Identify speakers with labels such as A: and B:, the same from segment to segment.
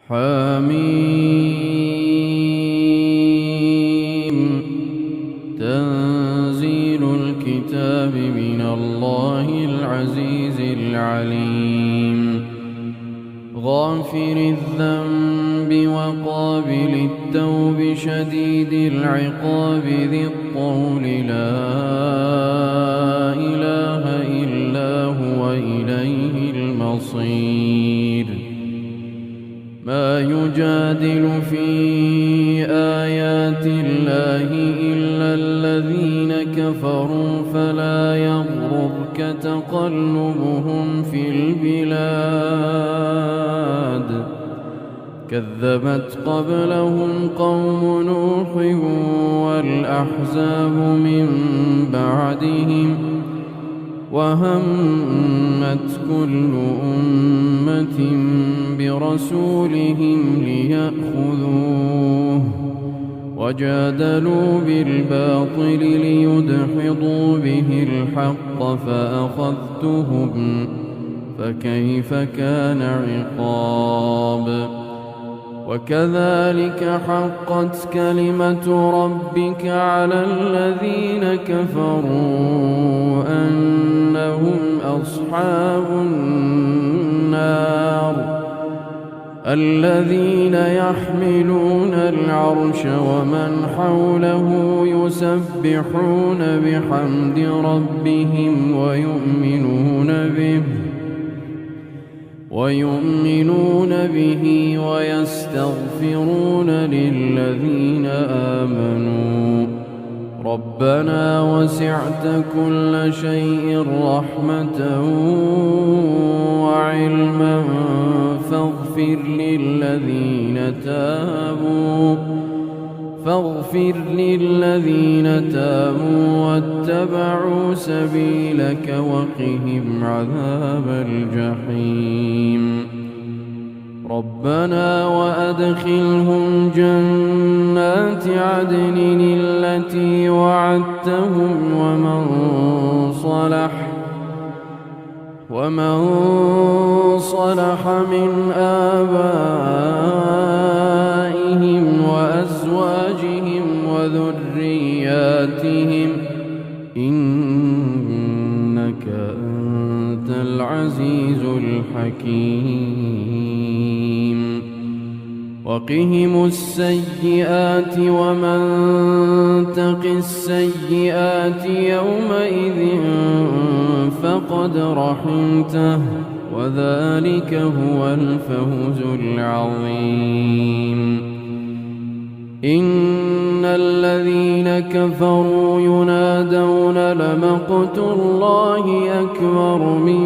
A: حميم. تنزيل الكتاب من الله العزيز العليم. غافر الذنب وقابل التوب شديد العقاب ذي الطول لا إله إلا هو إليه المصير. ما يجادل في آيات الله إلا الذين كفروا فلا يغررك تقلبهم في البلاد. كذبت قبلهم قوم نوح والأحزاب من بعدهم وهمت كل أمة برسولهم ليأخذوه وجادلوا بالباطل ليدحضوا به الحق فأخذتهم فكيف كان عقاب. وكذلك حقت كلمة ربك على الذين كفروا أنهم أصحاب النار. الذين يحملون العرش ومن حوله يسبحون بحمد ربهم ويؤمنون به ويستغفرون للذين آمنوا ربنا وسعت كل شيء رحمة وعلما فاغفر للذين تابوا واتبعوا سبيلك وقهم عذاب الجحيم. ربنا وأدخلهم جنات عدن التي وعدتهم ومن صلح من آبائهم وأزواجهم وذرياتهم إنك أنت العزيز الحكيم. وقهم السيئات ومن تق السيئات يومئذ فقد رحمته وذلك هو الفوز العظيم. إن الذين كفروا ينادون لمقت الله أكبر من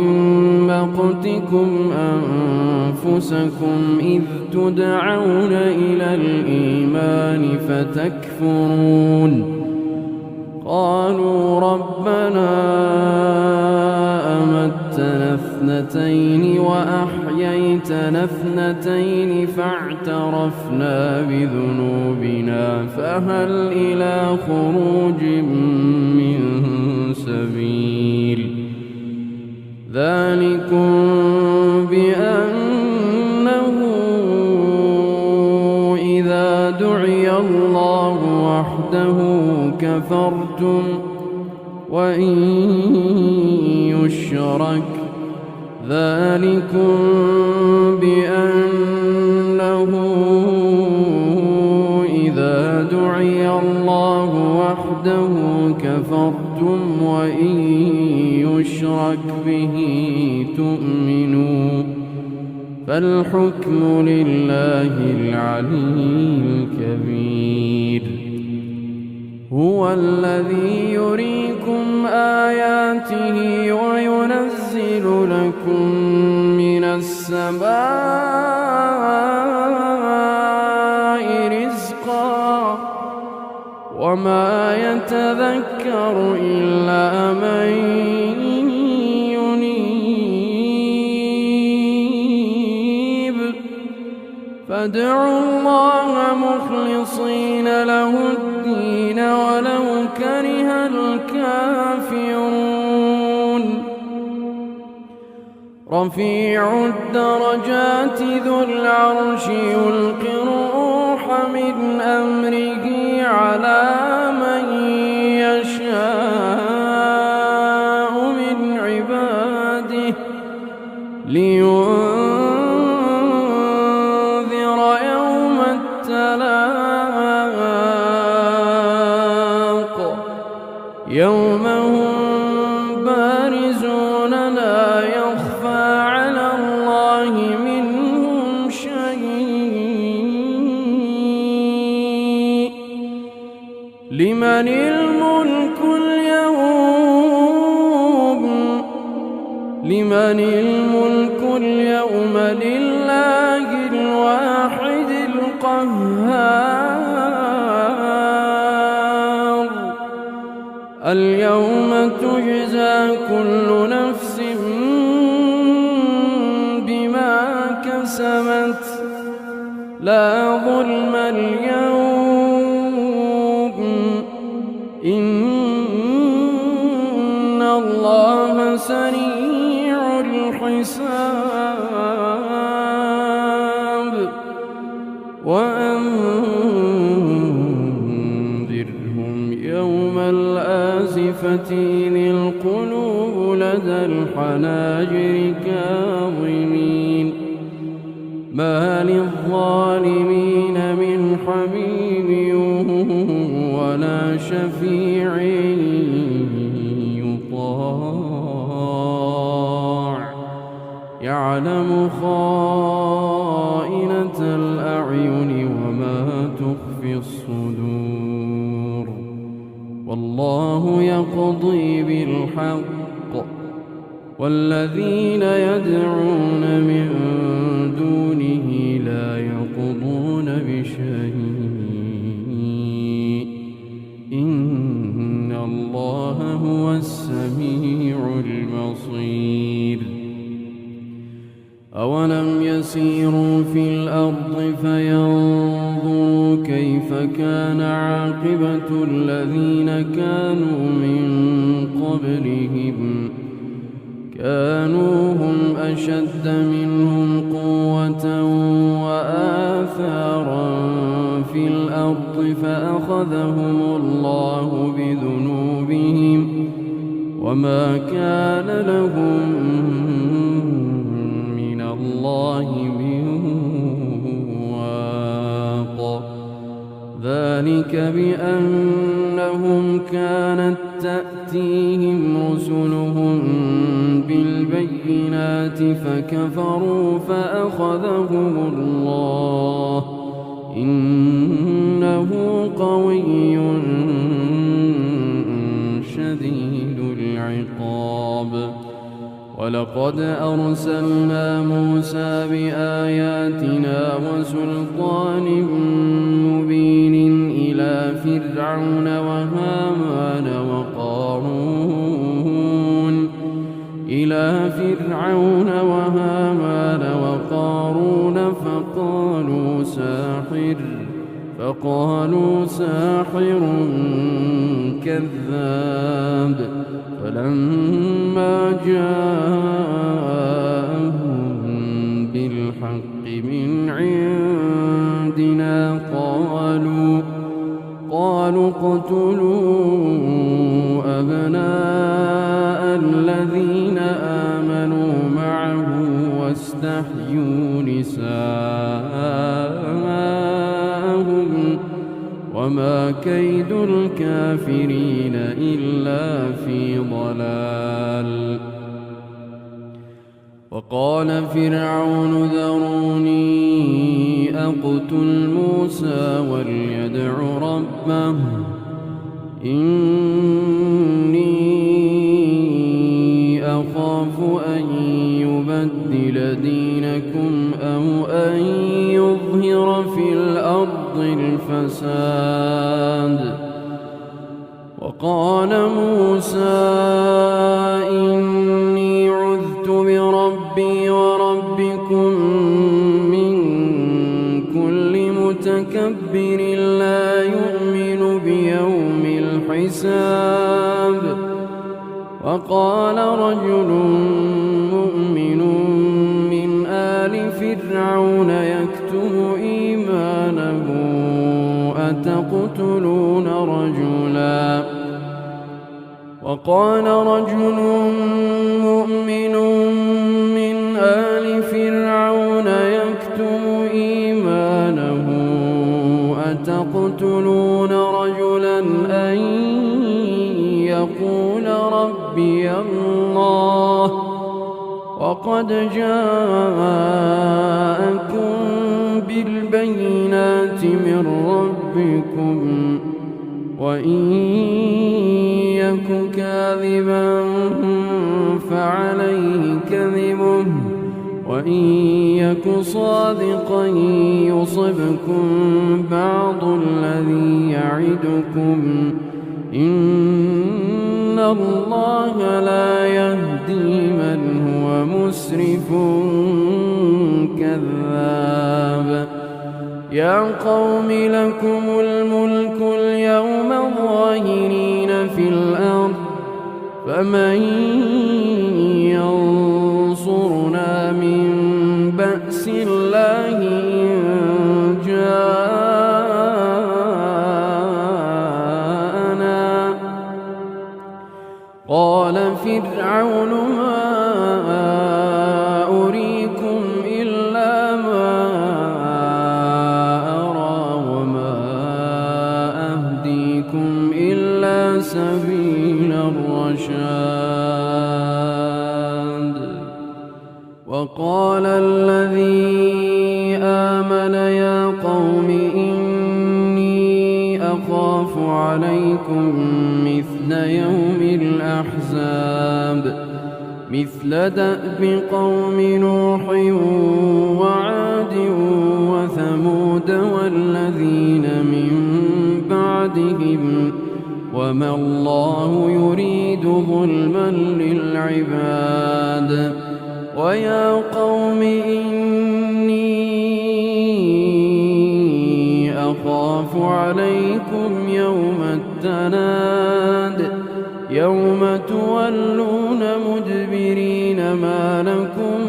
A: مقتكم أنفسكم إذ تدعون إلى الإيمان فتكفرون. قالوا ربنا أمتنا اثنتين وأحييتنا اثنتين فاعترفنا بذنوبنا فهل إلى خروج من سبيل. ذلكم بأنه إذا دعي الله وحده كفرتم وإن يشرك ذلكم بأنه إذا دعي الله وحده كفرتم وإن يشرك به تؤمنوا فالحكم لله العلي الكبير. هو الذي يريكم آياته وينزل لكم من السماء رزقا وما يتذكر إلا من ينيب. فادعوا الله مخلصين له الدين ولو كره الكافرون. رفيع الدرجات ذو العرش يلقي الروح من أمره على من يشاء من عباده لينذر يوم التلاق يوم هم بارزون لا يخفى على الله منهم شيء لمن الملك اليوم لله الواحد القهار اليوم تجزى كل نفس بما كسبت لا ظلم اليوم إن الله سريع الحساب وأنذرهم يوم الآزفة إذ القلوب لدى الحناجر كاظمين ما للظالمين من حميم ولا شفيع يطاع يعلم خائنة الأعين وما تخفي الصدور والله يقضي بالحق والذين يدعون من دونه لا يقضون بشيء إن الله هو السميع البصير أولم يسيروا في الأرض فينظروا كيف كان عاقبة الذين كانوا من قبلهم كانوا هم أشد منهم قوة وآثارا في الأرض فأخذهم الله بذنوبهم وما كان لهم من الله من واق ذلك بأنهم كانت تأتيهم رسلهم بالبينات فكفروا فأخذهم الله إنه قوي شديد العقاب ولقد أرسلنا موسى بآياتنا وسلطان مبين إلى فرعون وهامان وقارون فقالوا ساحر كذاب فلما جاءهم بالحق من عندنا قالوا اقتلوا أبناء الذين آمنوا معه واستحيوا نساءهم وما كيد الكافرين إلا في ضلال وقال فرعون ذروني أقتل موسى وليدع ربه إني أخاف أن يبدل دينكم أو أن يظهر في الأرض الفساد وقال موسى إني عذت بربي وربكم من كل متكبر لا يؤمن بيوم الحساب وقال رجل مؤمن فرعون يكتم إيمانه أتقتلون رجلا وقال رجل مؤمن من آل فرعون يكتم إيمانه أتقتلون رجلا أن يقول ربي الله وقد جاءكم بالبينات من ربكم وإن يك كاذبا فعليه كذبه وإن يك صادقا يصبكم بعض الذي يعدكم إن الله لا يهدي من هو مسرف كذاب يا قوم لكم الملك اليوم ظاهرين في الأرض فمن ينصرنا من بأس الله إن جاءنا قال فرعون ما أريكم إلا ما أرى وما أهديكم إلا سبيل الرشاد وقال الذي آمن يا قوم إني أخاف عليكم مثل يوم الأحزاب مثل دأب قوم نوح وعاد وثمود والذين من بعدهم وما الله يريد ظلما للعباد ويا قوم إني أخاف عليكم يوم التناد يوم تولون مدبرين ما لكم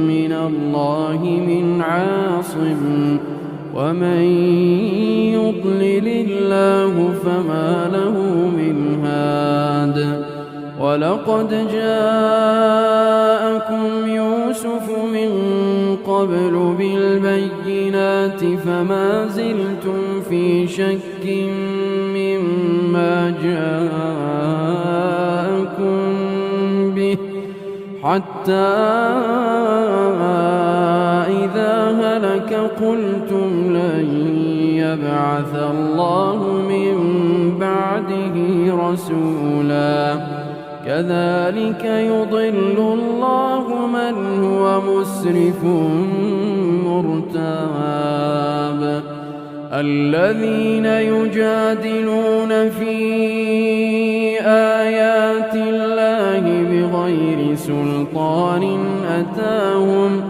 A: من الله من عاصم ومن يضلل الله فما له من هاد ولقد جاءكم يوسف من قبل بالبينات فما زلتم في شك مما جاءكم به حتى إذا هلك قلتم لن يبعث الله من بعده رسولا كذلك يضل الله من هو مسرف مرتاب الذين يجادلون في آيات الله بغير سلطان أتاهم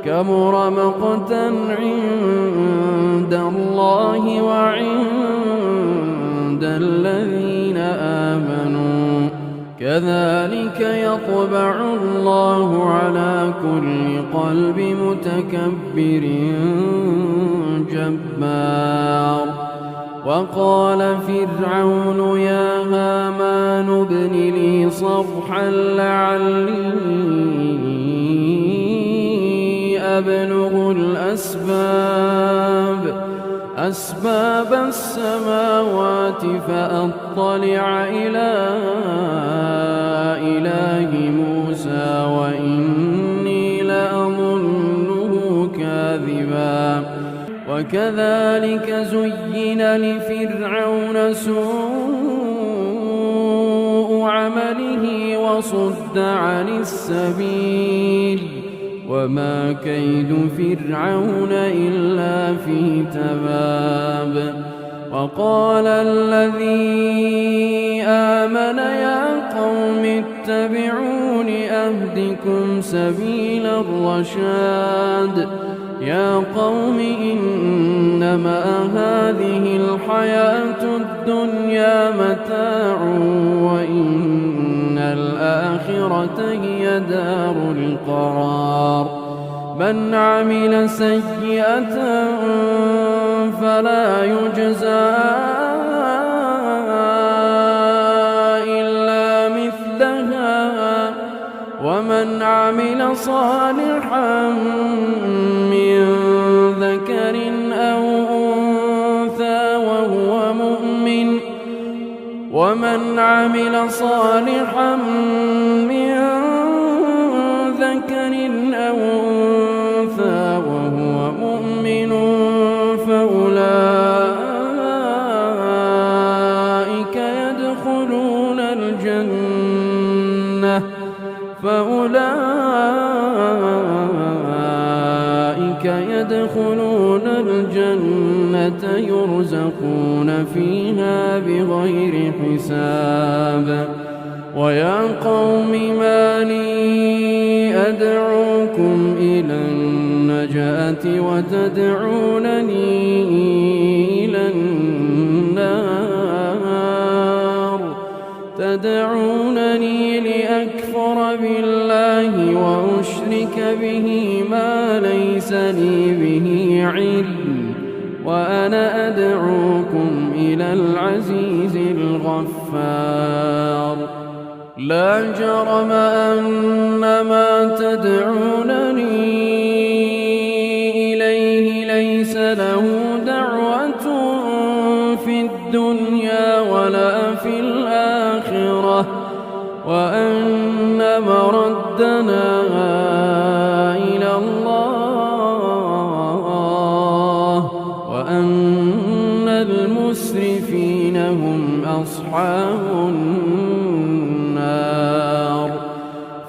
A: كبر مقتا عند الله وعند الذين آمنوا كذلك يطبع الله على كل قلب متكبر جبار وقال فرعون يا هامان ابن لي صرحا لعلي أبلغ أسباب السماوات فأطلع إلى إله موسى وإني لأظنه كاذبا وكذلك زين لفرعون سوء عمله وصد عن السبيل وما كيد فرعون إلا في تباب وقال الذي آمن يا قوم اتبعون أهدكم سبيل الرشاد يا قوم إنما هذه الحياة الدنيا متاع وإن الآخرة هي دار القرار من عمل سيئة فلا يجزى إلا مثلها ومن عمل صالحا من ذكر أو أنثى وهو مؤمن ومن عمل صالحا من ذكر أو أنثى وهو مؤمن فأولئك يدخلون الجنة يرزقون فيها بغير حساب. ويا قوم ما لي أدعوكم إلى النجاة وتدعونني إلى النار تدعونني لأكفر بالله وأشرك به ما ليس لي به علم وأنا أدعوكم إلى العزيز الغفار. لا جرم أن ما تدعونني إليه ليس له دعوة في الدنيا ولا في الآخرة وأن مردنا إلى الله وأن المسرفين هم أصحاب النار.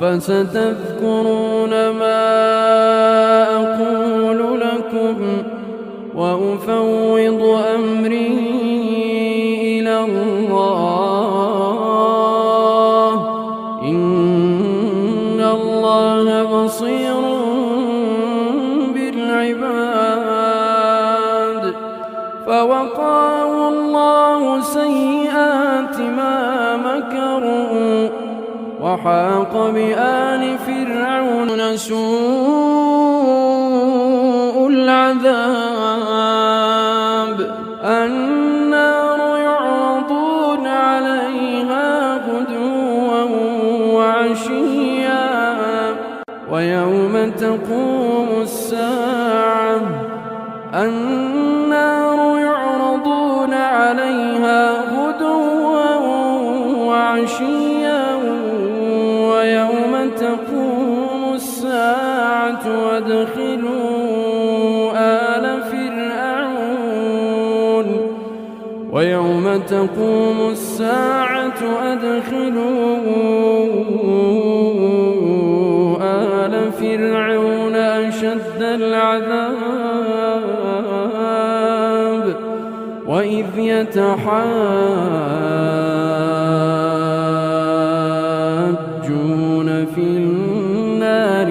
A: فستذكرون ما أقول لكم وأفوض أمري إلى الله إن الله بصير بالعباد. فوقاه الله سيئات ما مكروا وحاق بآل فرعون سوء العذاب. النار يعرضون عليها غدوا وعشيا ويوم تقوم الساعة النار يعرضون عليها غدوا وعشيا ويوم تقوم الساعة أدخلوا آل فرعون أشد العذاب. وإذ يتحاجون في النار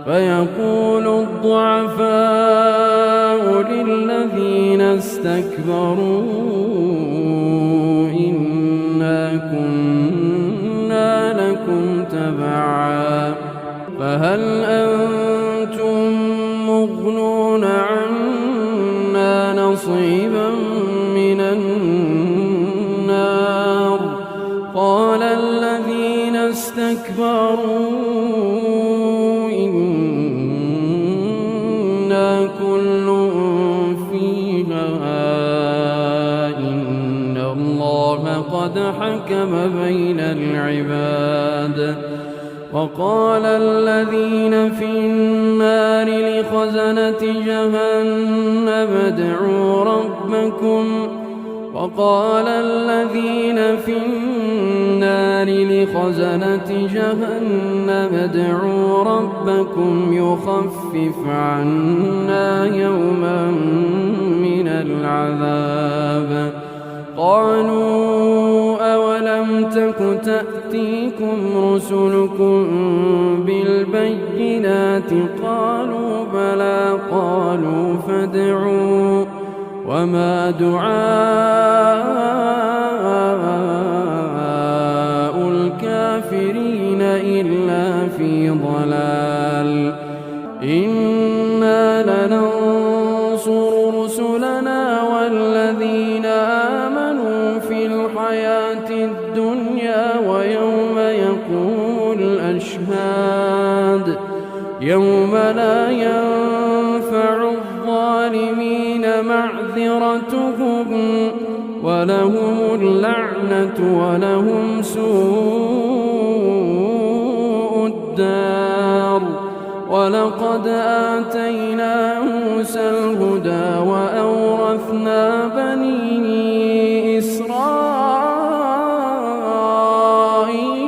A: فيقول الضعفاء للذين استكبروا إنا كنا لكم تبعا فهل أنتم مغنون عنا نصيبا من النار. قال الذين استكبروا إنا كل فيها إن الله قد حكم بين العباد. وقال الذين في النار لخزنة جهنم ادعوا ربكم وقال الذين في النار لخزنة جهنم ادعوا ربكم يخفف عنا يوما من العذاب. قالوا أولم تك تأتيكم رسلكم بالبينات قالوا بلى قالوا فادعوا وما دعاء الكافرين إلا الحلال إنا لننصر رسلنا والذين آمنوا في الحياة الدنيا ويوم يقوم الأشهاد يوم لا ينفع الظالمين معذرتهم ولهم اللعنة ولهم سوء الدار ولقد آتينا موسى الهدى وأورثنا بني إسرائيل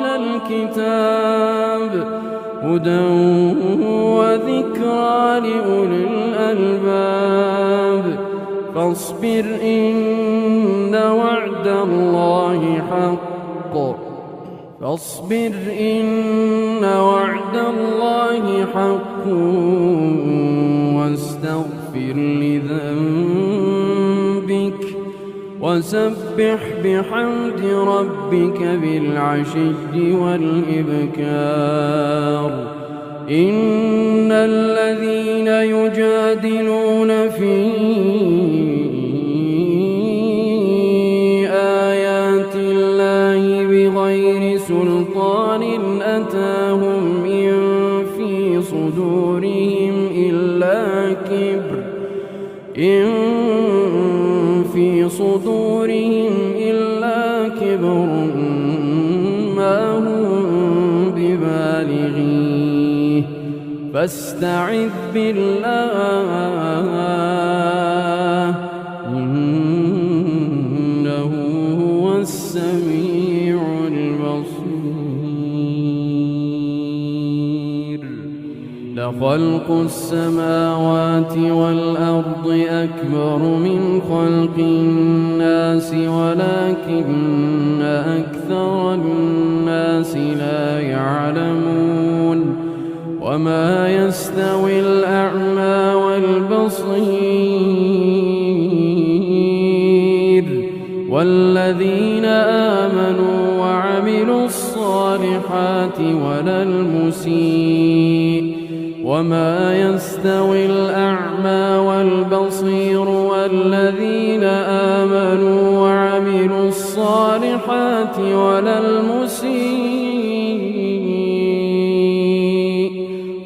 A: الكتاب هدى وذكرى لأولي الألباب فاصبر إن وعد الله حق واستغفر لذنبك وسبح بحمد ربك بالعشي والإبكار إن الذين يجادلون في آيات الله بغير سلطان أتاهم إن في صدورهم إلا كبر ما هم ببالغيه فاستعذ بالله إنه هو السميع البصير لخلق السماوات والأرض أكبر من خلق الناس ولكن أكثر الناس لا يعلمون وما يستوي الأعمى والبصير والذين آمنوا وعملوا الصالحات ولا المسيء وما يستوي الأعمى والبصير والذين آمنوا وعملوا الصالحات ولا المسيء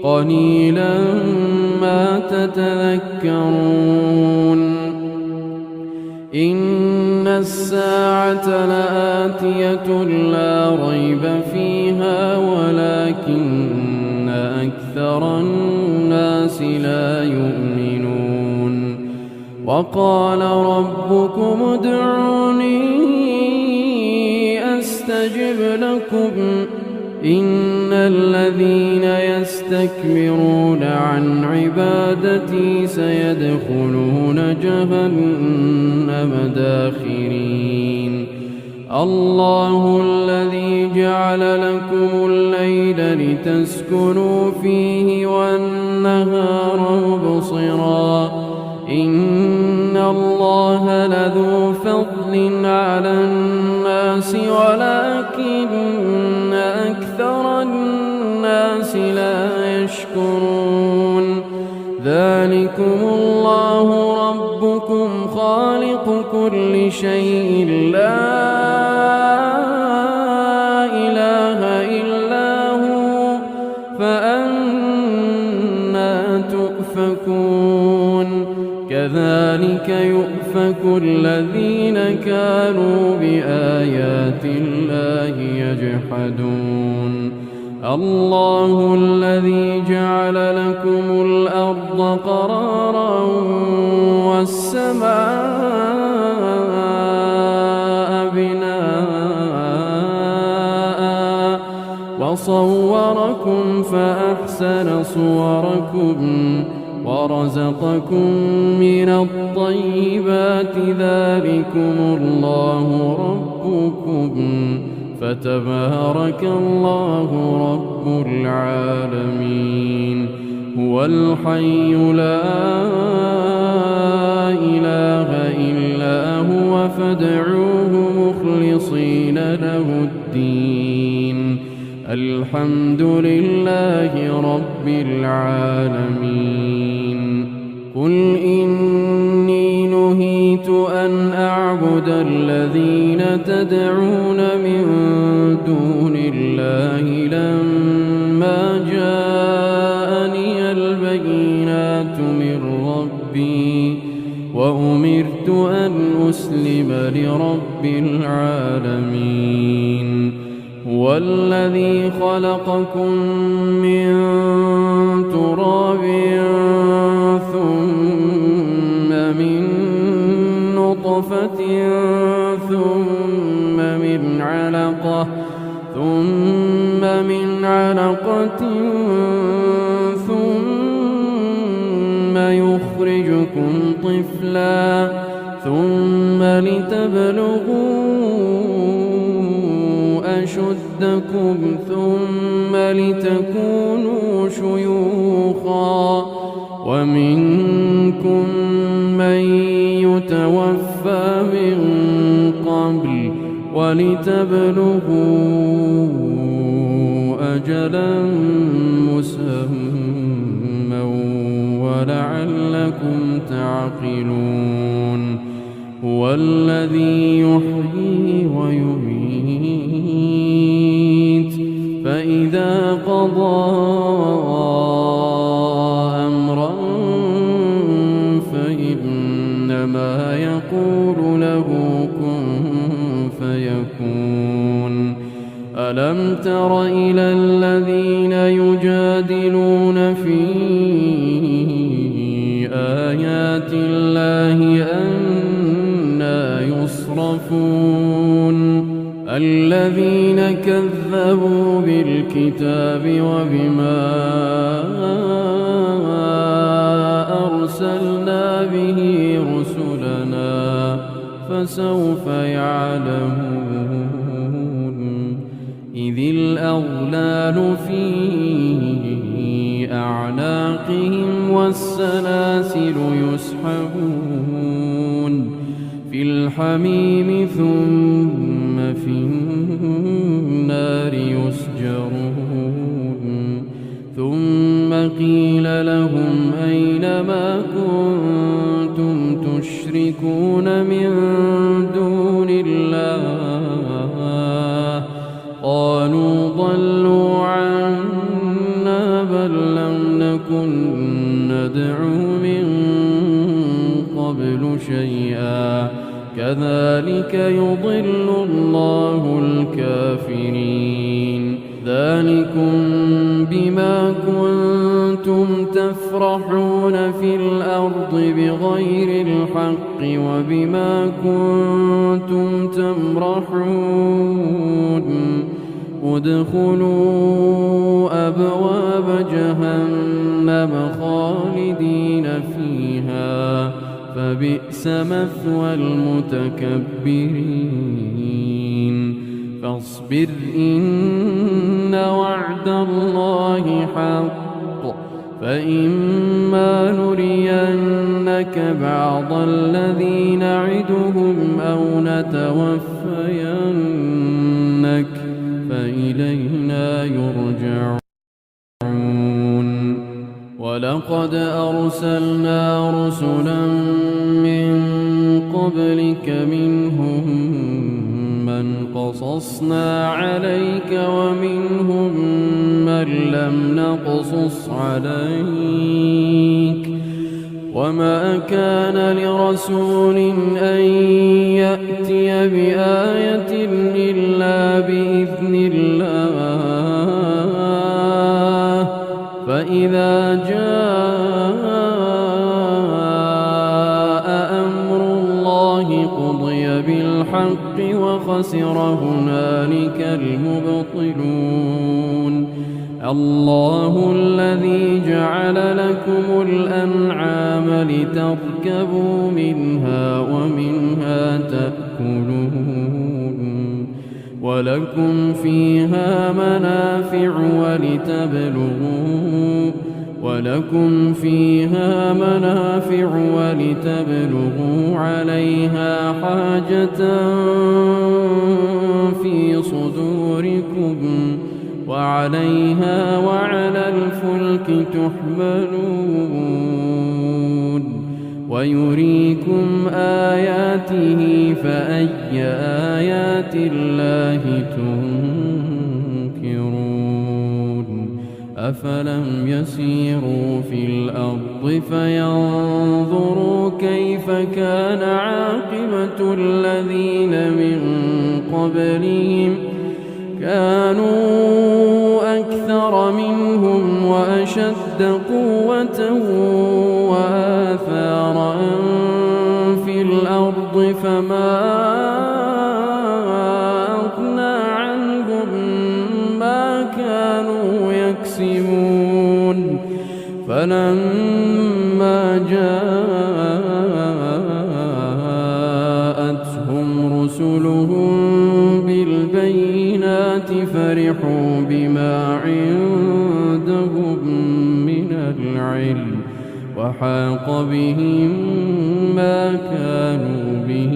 A: قليلا ما تتذكرون إن الساعة لآتية لا ريب فيها ولكن أكثر الناس لا يؤمنون وقال ربكم ادعوني أستجب لكم إن الذين يستكبرون عن عبادتي سيدخلون جهنم داخرين الله الذي جعل لكم الليل لتسكنوا فيه والنهار مبصرا إن الله لذو فضل على الناس ولكن أكثر الناس لا يشكرون ذلكم الله ربكم خالق كل شيء لا إله إلا هو فأنى تؤفكون كذلك يؤفك الذين كانوا بآيات الله يجحدون الله الذي جعل لكم الأرض قرارا والسماء بناء وصوركم فأحسن صوركم ورزقكم من الطيبات ذلكم الله ربكم فتبارك الله رب العالمين هو الحي لا إله إلا هو فادعوه مخلصين له الدين الحمد لله رب العالمين. قل إني نهيت أن أعبد الذين تدعون من دون الله لما جاءني البينات من ربي وأمرت أن أسلم لرب العالمين. هو الذي خلقكم من تراب ثم من نطفة ثم من علقة ثم يخرجكم طفلا ثم لتبلغوا أشدكم ثم لتكونوا شيوخا ومنكم من يتوفى من قبل ولتبلغوا أجلا مسمى ولعلكم تعقلون. هو الذي يحيي ويميت فإذا قضى أمرا فإنما يقول له كن فيكون. ألم تر إلى الذين يجادلون في آيات الله أنى يصرفون الذين كذبوا بالكتاب وبما أرسلنا به رسلنا فسوف يعلمون. إذ الأغلال في أعناقهم والسلاسل يسحبون في الحميم ثم في النار يسجرون. ثم قيل لهم أين ما كنتم تشركون من دون الله قالوا ضلوا عنا بل لم نكن ندعو من قبل شيئا كذلك يضل الله الكافرين. ذلكم بما كنتم تفرحون في الأرض بغير الحق وبما كنتم تمرحون. ادخلوا أبواب جهنم خالدين فيها فبئس مثوى المتكبرين. فاصبر إن وعد الله حق فإما نرينك بعض الذي نعدهم أو نتوفينك فإلينا يرجعون. ولقد أرسلنا رسلا من قبلك منهم من قصصنا عليك ومنهم من لم نقصص عليك وما كان لرسول أن يأتي بآية إلا بإذن الله فإذا جاء أمر الله قضي بالحق وخسر هنالك المبطلون. الله الذي جعل لكم الأنعام لتركبوا منها ومنها تأكلون ولكم فيها منافع ولتبلغوا عليها حاجة في صدوركم وعليها وعلى الفلك تحملون ويريكم آياته فأي آيات الله تنكرون أفلم يسيروا في الأرض فينظروا كيف كان عاقبة الذين من قبلهم كانوا أكثر منهم وأشد قوة وآثارا في الأرض فما أغنى عنهم ما كانوا يكسبون فلما جاءتهم رسلهم بالبينات فرحوا بما عندهم من العلم وحاق بهم ما كانوا به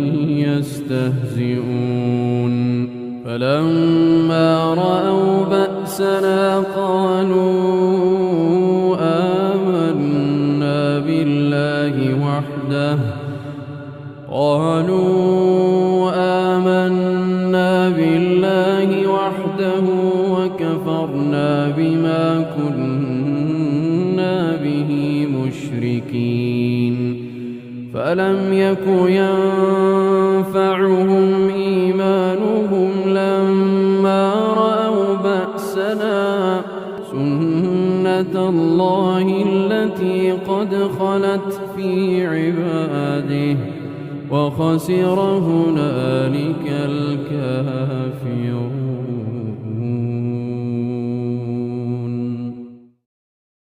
A: يستهزئون فلما رأوا بأسنا قالوا آمنا بالله وحده وكفرنا بما كنا به مشركين فلم يك ينفعهم إيمانهم لما رأوا بأسنا سنة الله التي قد خلت في عباده وخسر هنالك الكافرون.